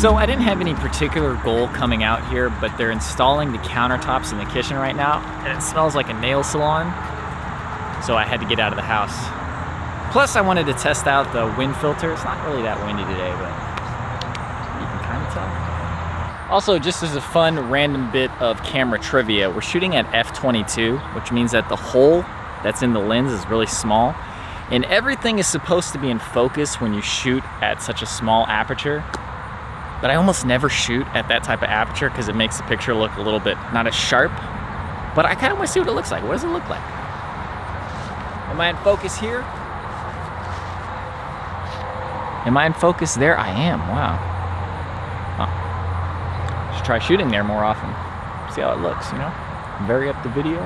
So I didn't have any particular goal coming out here, but they're installing the countertops in the kitchen right now, and it smells like a nail salon, so I had to get out of the house. Plus I wanted to test out the wind filter. It's not really that windy today, but you can kind of tell. Also, just as a fun random bit of camera trivia, we're shooting at f/22, which means that the hole that's in the lens is really small, and everything is supposed to be in focus when you shoot at such a small aperture. But I almost never shoot at that type of aperture because it makes the picture look a little bit not as sharp. But I kind of want to see what it looks like. What does it look like? Am I in focus here? Am I in focus there? I am. Wow. Huh. Should try shooting there more often. See how it looks, you know? Vary up the video.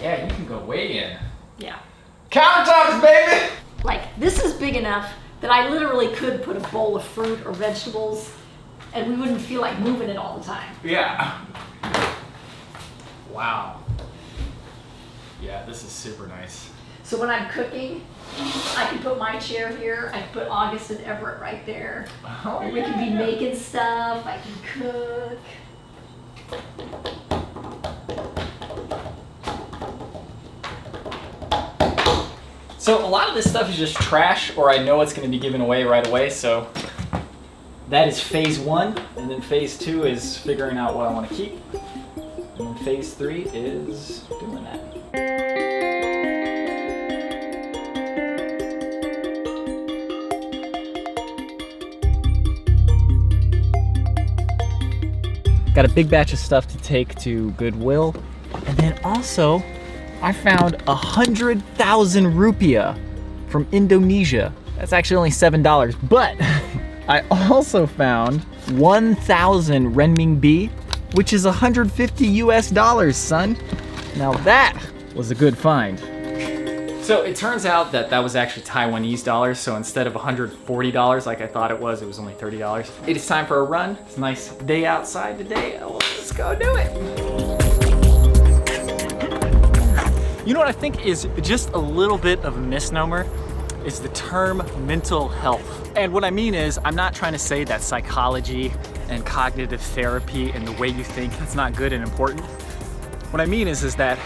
Yeah, you can go way in. Yeah. Countertops, baby! Like, this is big enough that I literally could put a bowl of fruit or vegetables and we wouldn't feel like moving it all the time. Yeah. Wow. Yeah, this is super nice. So when I'm cooking, I can put my chair here, I can put August and Everett right there. Oh, and we can be making stuff, I can cook. So a lot of this stuff is just trash, or I know it's going to be given away right away, so that is phase 1, and then phase 2 is figuring out what I want to keep, and then phase 3 is doing that. Got a big batch of stuff to take to Goodwill, and then also I found 100,000 rupiah from Indonesia. That's actually only $7, but I also found 1,000 renminbi, which is 150 US dollars, son. Now that was a good find. So it turns out that that was actually Taiwanese dollars, so instead of $140 like I thought it was only $30. It is time for a run. It's a nice day outside today. Let's go do it. You know what I think is just a little bit of a misnomer is the term mental health. And what I mean is, I'm not trying to say that psychology and cognitive therapy and the way you think that's not good and important. What I mean is that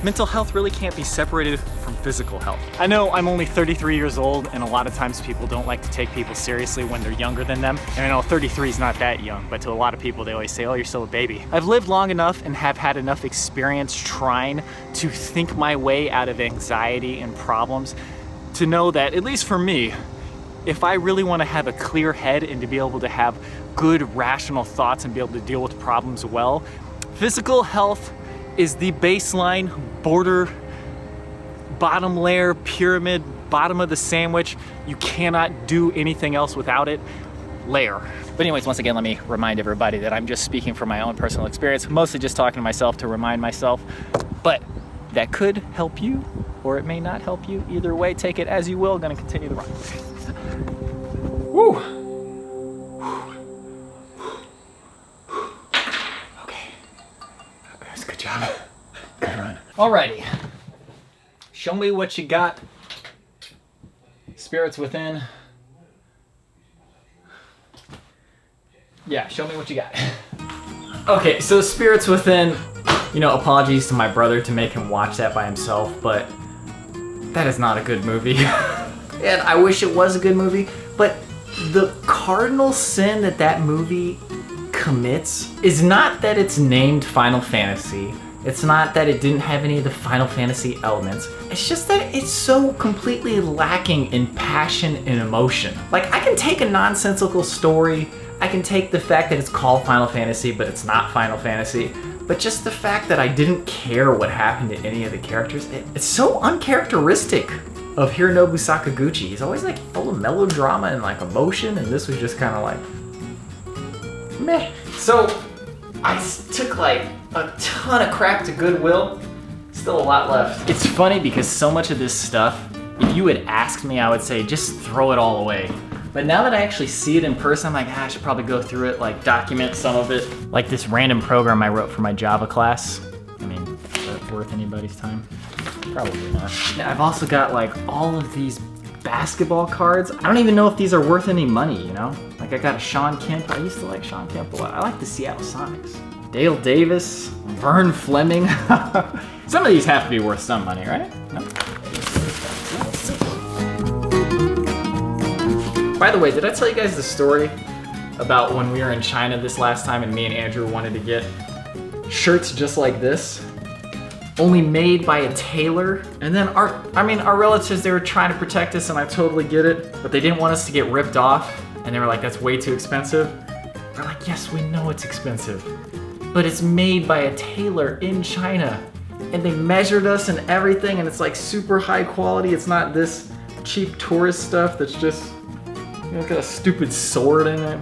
mental health really can't be separated from physical health. I know I'm only 33 years old, and a lot of times people don't like to take people seriously when they're younger than them. And I know 33 is not that young, but to a lot of people they always say, oh, you're still a baby. I've lived long enough and have had enough experience trying to think my way out of anxiety and problems to know that, at least for me, if I really want to have a clear head and to be able to have good rational thoughts and be able to deal with problems well, physical health is the baseline, border, bottom layer, pyramid, bottom of the sandwich. You cannot do anything else without it. Layer. But anyways, once again, let me remind everybody that I'm just speaking from my own personal experience, mostly just talking to myself to remind myself, but that could help you, or it may not help you. Either way, take it as you will. Gonna continue the run. Woo! Good job. Good run. Alrighty. Show me what you got. Spirits within. Yeah, show me what you got. Okay, so Spirits Within, you know, apologies to my brother to make him watch that by himself, but that is not a good movie. And I wish it was a good movie, but the cardinal sin that that movie commits is not that it's named Final Fantasy. It's not that it didn't have any of the Final Fantasy elements. It's just that it's so completely lacking in passion and emotion. Like, I can take a nonsensical story, I can take the fact that it's called Final Fantasy, but it's not Final Fantasy, but just the fact that I didn't care what happened to any of the characters, it's so uncharacteristic of Hironobu Sakaguchi. He's always like full of melodrama and like emotion, and this was just kind of like, meh. So I took like a ton of crap to Goodwill. Still a lot left. It's funny because so much of this stuff, if you had asked me, I would say just throw it all away. But now that I actually see it in person, I'm like, I should probably go through it, like document some of it. Like this random program I wrote for my Java class. I mean, is that worth anybody's time? Probably not. Yeah, I've also got like all of these basketball cards. I don't even know if these are worth any money, you know? Like I got a Sean Kemp. I used to like Sean Kemp a lot. I like the Seattle Sonics. Dale Davis, Vern Fleming. Some of these have to be worth some money, right? No? By the way, did I tell you guys the story about when we were in China this last time and me and Andrew wanted to get shirts just like this, only made by a tailor? And then our relatives, they were trying to protect us, and I totally get it, but they didn't want us to get ripped off, and they were like, that's way too expensive. We're like, yes, we know it's expensive, but it's made by a tailor in China, and they measured us and everything, and it's like super high quality. It's not this cheap tourist stuff that's just, you know, got a stupid sword in it.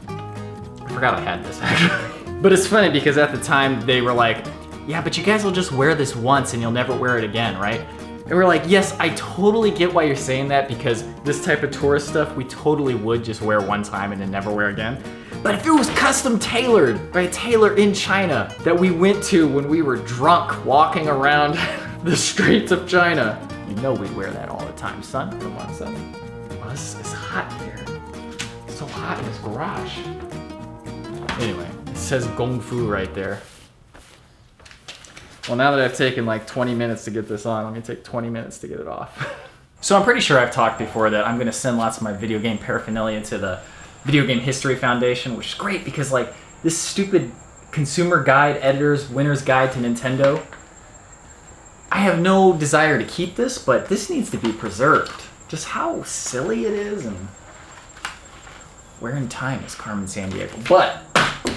I forgot I had this actually. But it's funny because at the time they were like, yeah, but you guys will just wear this once and you'll never wear it again, right? And we're like, yes, I totally get why you're saying that, because this type of tourist stuff we totally would just wear one time and then never wear again. But if it was custom tailored by a tailor in China that we went to when we were drunk walking around the streets of China, you know we'd wear that all the time, son. Come on, son. Oh, this is hot here. It's so hot in this garage. Anyway, it says Gong Fu right there. Well, now that I've taken like 20 minutes to get this on, let me take 20 minutes to get it off. So I'm pretty sure I've talked before that I'm gonna send lots of my video game paraphernalia to the Video Game History Foundation, which is great because like this stupid consumer guide, editor's winner's guide to Nintendo, I have no desire to keep this, but this needs to be preserved. Just how silly it is, and where in time is Carmen Sandiego? But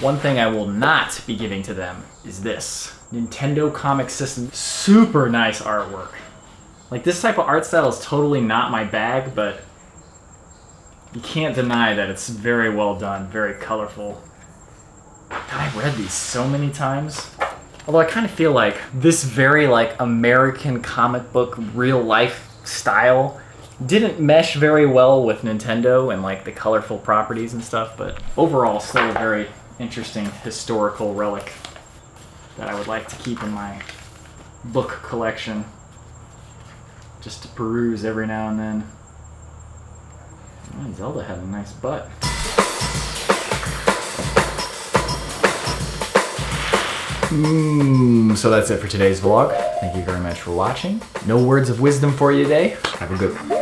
one thing I will not be giving to them is this. Nintendo Comic System. Super nice artwork. Like this type of art style is totally not my bag, but you can't deny that it's very well done, very colorful. God, I've read these so many times. Although I kind of feel like this very like American comic book real life style didn't mesh very well with Nintendo and like the colorful properties and stuff, but overall still a very interesting historical relic that I would like to keep in my book collection just to peruse every now and then. Oh, Zelda had a nice butt. So that's it for today's vlog. Thank you very much for watching. No words of wisdom for you today. Have a good one.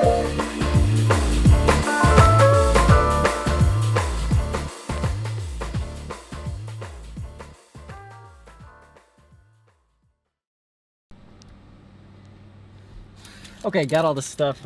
Okay, got all the stuff